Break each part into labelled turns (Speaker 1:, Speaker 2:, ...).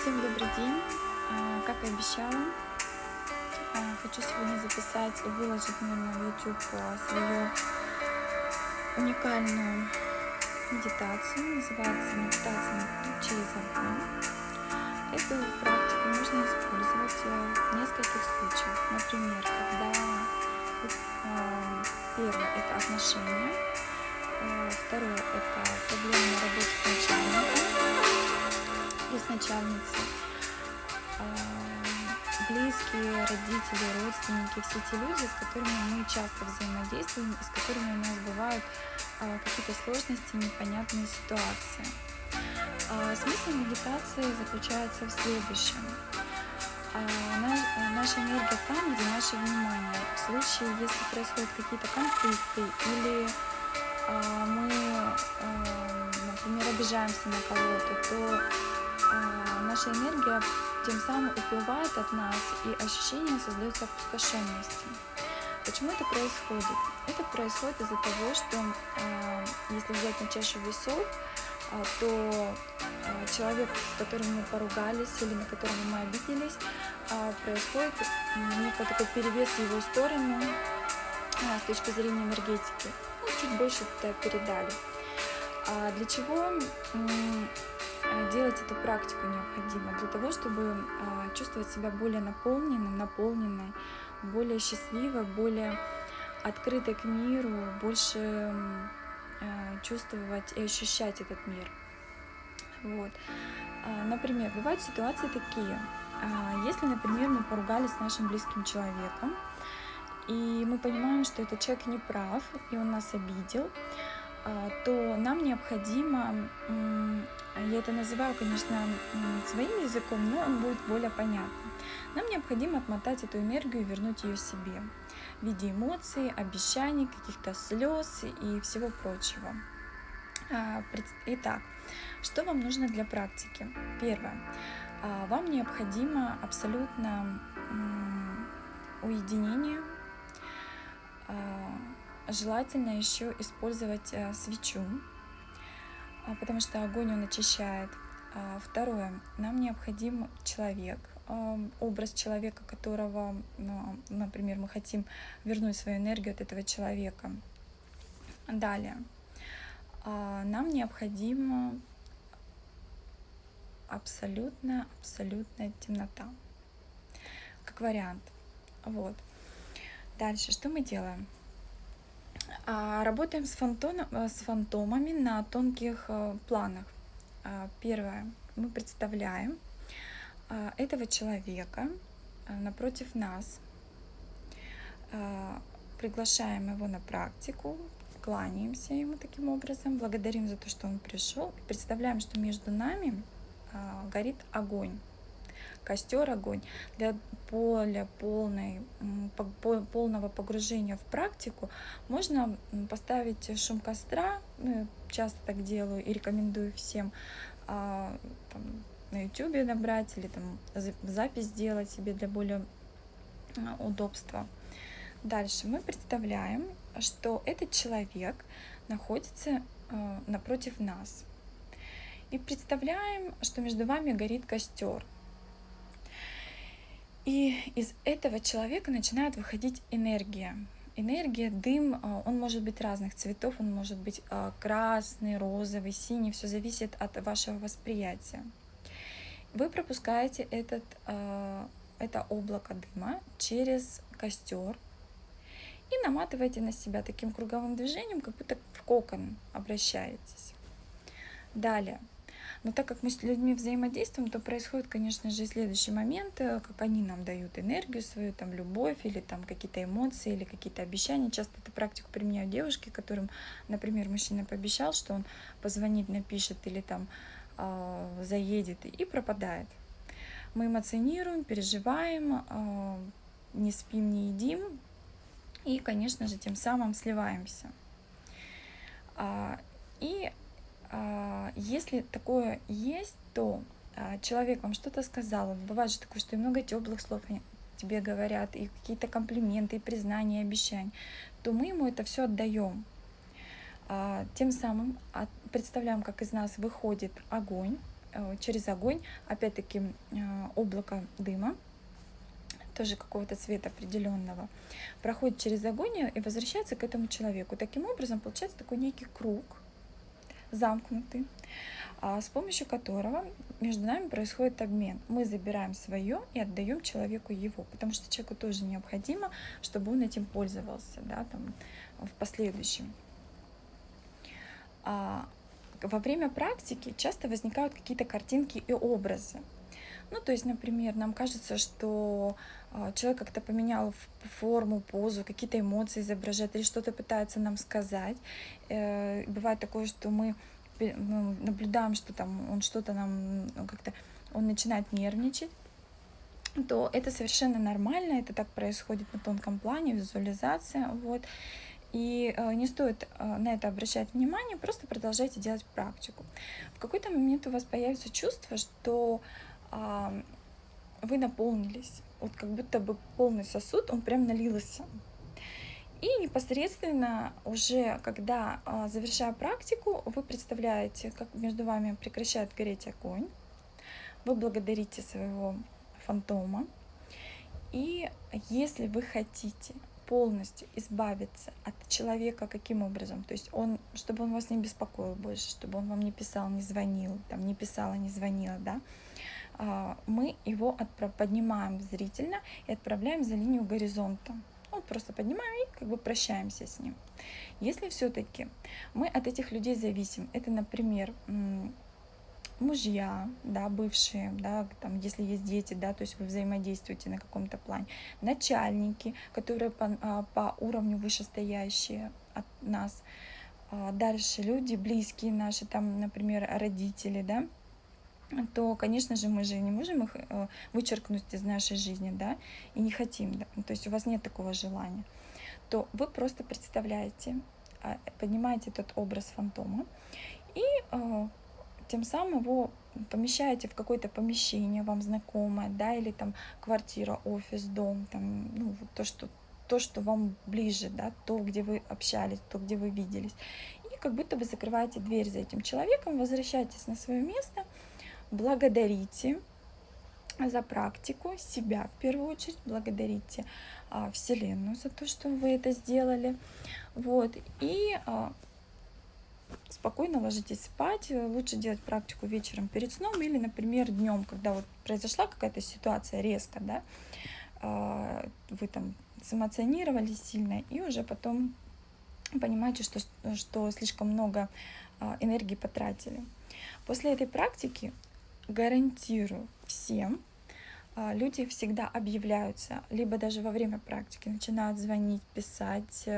Speaker 1: Всем добрый день! Как и обещала, хочу сегодня записать и выложить, наверное, в YouTube свою уникальную медитацию. Называется медитация через огонь. Эту практику можно использовать в нескольких случаях. Например, когда первое — это отношения, второе — это проблемы на работе с начальником или с начальницей, близкие, родители, родственники, все те люди, с которыми мы часто взаимодействуем и с которыми у нас бывают какие-то сложности, непонятные ситуации. Смысл медитации заключается в следующем. Наша энергия там, где наше внимание. В случае, если происходят какие-то конфликты или мы, например, обижаемся на кого-то, то наша энергия тем самым уплывает от нас, и ощущение создается опустошенности. Почему это происходит? Это происходит из-за того, что если взять на чашу весов, то человек, с которым мы поругались или на которого мы обиделись, происходит некий такой перевес в его сторону с точки зрения энергетики. Чуть больше туда передали. Для чего делать эту практику необходимо? Для того, чтобы чувствовать себя более наполненной, более счастливой, более открытой к миру, больше чувствовать и ощущать этот мир. Вот. Например, бывают ситуации такие. Если, например, мы поругались с нашим близким человеком, и мы понимаем, что этот человек не прав, и он нас обидел, то нам необходимо, я это называю, конечно, своим языком, но он будет более понятным. Нам необходимо отмотать эту энергию и вернуть ее себе в виде эмоций, обещаний, каких-то слез и всего прочего. Итак, что вам нужно для практики? Первое. Вам необходимо абсолютно уединение. Желательно еще использовать свечу, потому что огонь он очищает. Второе. Нам необходим человек, образ человека, которого, например, мы хотим вернуть свою энергию от этого человека. Далее. Нам необходима абсолютная темнота, как вариант. Вот. Дальше, что мы делаем? Работаем с фантомами на тонких планах. Первое. Мы представляем этого человека напротив нас, приглашаем его на практику, кланяемся ему таким образом, благодарим за то, что он пришел, и представляем, что между нами горит огонь. Костер, огонь. Для полного погружения в практику можно поставить шум костра. Я часто так делаю и рекомендую всем на YouTube набрать или запись сделать себе для более удобства. Дальше мы представляем, что этот человек находится напротив нас. И представляем, что между вами горит костер. И из этого человека начинает выходить энергия. Энергия, дым, он может быть разных цветов, он может быть красный, розовый, синий, все зависит от вашего восприятия. Вы пропускаете это облако дыма через костер и наматываете на себя таким круговым движением, как будто в кокон обращаетесь. Далее. Но так как мы с людьми взаимодействуем, то происходит, конечно же, следующий момент, как они нам дают энергию свою, любовь или какие-то эмоции или какие-то обещания. Часто эту практику применяют девушки, которым, например, мужчина пообещал, что он позвонит, напишет или заедет и пропадает. Мы эмоционируем, переживаем, не спим, не едим и, конечно же, тем самым сливаемся. Если такое есть, то человек вам что-то сказал, бывает же такое, что и много теплых слов тебе говорят, и какие-то комплименты, и признания, и обещания, то мы ему это все отдаем. Тем самым представляем, как из нас выходит огонь, через огонь, опять-таки облако дыма, тоже какого-то цвета определенного, проходит через огонь и возвращается к этому человеку. Таким образом, получается такой некий круг, замкнутый, с помощью которого между нами происходит обмен. Мы забираем свое и отдаем человеку его, потому что человеку тоже необходимо, чтобы он этим пользовался, да, там, в последующем. Во время практики часто возникают какие-то картинки и образы. Ну, то есть, например, нам кажется, что человек как-то поменял форму, позу, какие-то эмоции изображает или что-то пытается нам сказать. Бывает такое, что мы наблюдаем, что там он что-то нам как-то, он начинает нервничать, то это совершенно нормально, это так происходит на тонком плане, визуализация, вот. И не стоит на это обращать внимание, просто продолжайте делать практику. В какой-то момент у вас появится чувство, что вы наполнились, вот как будто бы полный сосуд, он прям налился. И непосредственно уже, когда, завершая практику, вы представляете, как между вами прекращает гореть огонь, вы благодарите своего фантома, и если вы хотите полностью избавиться от человека, каким образом? То есть чтобы он вас не беспокоил больше, чтобы он вам не писал, не звонил, там, не писала, не звонила, да, мы его поднимаем зрительно и отправляем за линию горизонта. Ну, просто поднимаем и как бы прощаемся с ним. Если все-таки мы от этих людей зависим, это, например, мужья, да, бывшие, да, там, если есть дети, да, то есть вы взаимодействуете на каком-то плане, начальники, которые по уровню вышестоящие от нас, дальше люди близкие наши, там, например, родители, да, то, конечно же, мы же не можем их вычеркнуть из нашей жизни, да, и не хотим, да, то есть у вас нет такого желания, то вы просто представляете, поднимаете этот образ фантома и тем самым его помещаете в какое-то помещение вам знакомое, да, или там квартира, офис, дом, там, ну, то, что вам ближе, да, то, где вы общались, то, где вы виделись. И как будто бы закрываете дверь за этим человеком, возвращаетесь на свое место, благодарите за практику себя в первую очередь, благодарите Вселенную за то, что вы это сделали, вот, и спокойно ложитесь спать. Лучше делать практику вечером перед сном или, например, днем, когда вот произошла какая-то ситуация резко, да, вы там сэмоционировали сильно и уже потом понимаете, что слишком много энергии потратили. После этой практики гарантирую всем, люди всегда объявляются, либо даже во время практики начинают звонить, писать,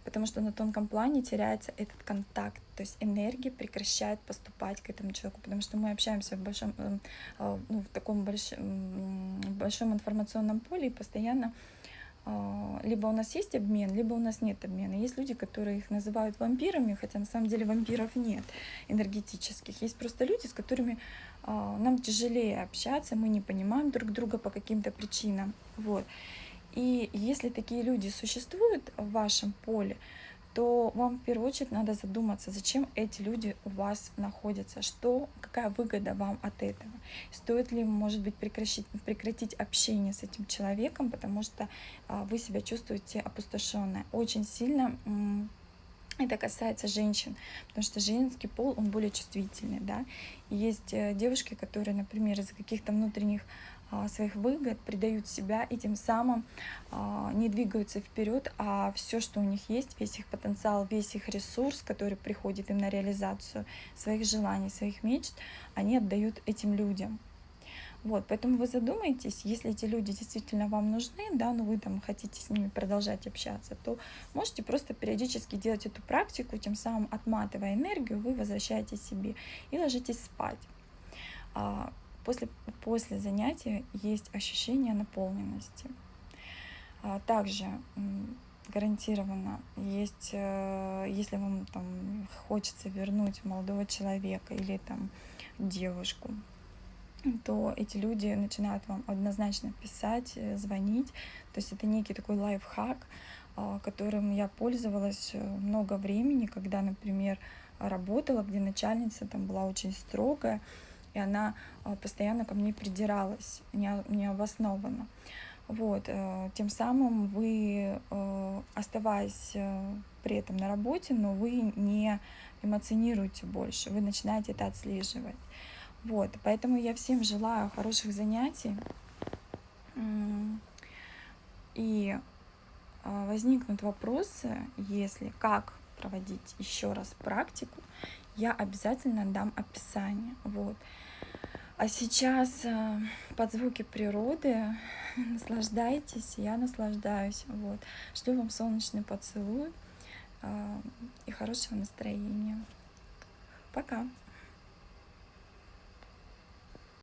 Speaker 1: потому что на тонком плане теряется этот контакт, то есть энергия прекращает поступать к этому человеку, потому что мы общаемся в большом, в таком большом информационном поле и постоянно либо у нас есть обмен, либо у нас нет обмена. Есть люди, которые их называют вампирами, хотя на самом деле вампиров нет энергетических. Есть просто люди, с которыми нам тяжелее общаться, мы не понимаем друг друга по каким-то причинам. Вот. И если такие люди существуют в вашем поле, то вам в первую очередь надо задуматься, зачем эти люди у вас находятся, какая выгода вам от этого. Стоит ли, может быть, прекратить общение с этим человеком, потому что вы себя чувствуете опустошенной. Очень сильно это касается женщин, потому что женский пол, он более чувствительный, да. И есть девушки, которые, например, из-за каких-то внутренних своих выгод предают себя и тем самым не двигаются вперед, а все, что у них есть, весь их потенциал, весь их ресурс, который приходит им на реализацию своих желаний, своих мечт, они отдают этим людям. Вот, поэтому вы задумайтесь, если эти люди действительно вам нужны, да, но вы там хотите с ними продолжать общаться, то можете просто периодически делать эту практику, тем самым отматывая энергию, вы возвращаете себе и ложитесь спать. После занятия есть ощущение наполненности. Также гарантированно есть, если вам там хочется вернуть молодого человека или там девушку, то эти люди начинают вам однозначно писать, звонить. То есть это некий такой лайфхак, которым я пользовалась много времени, когда, например, работала, где начальница там была очень строгая, и она постоянно ко мне придиралась необоснованно. Вот, тем самым вы, оставаясь при этом на работе, но вы не эмоционируете больше, вы начинаете это отслеживать. Вот, поэтому я всем желаю хороших занятий. И возникнут вопросы, если как проводить еще раз практику, я обязательно дам описание. Вот. А сейчас под звуки природы наслаждайтесь, я наслаждаюсь. Вот. Шлю вам солнечный поцелуй и хорошего настроения. Пока!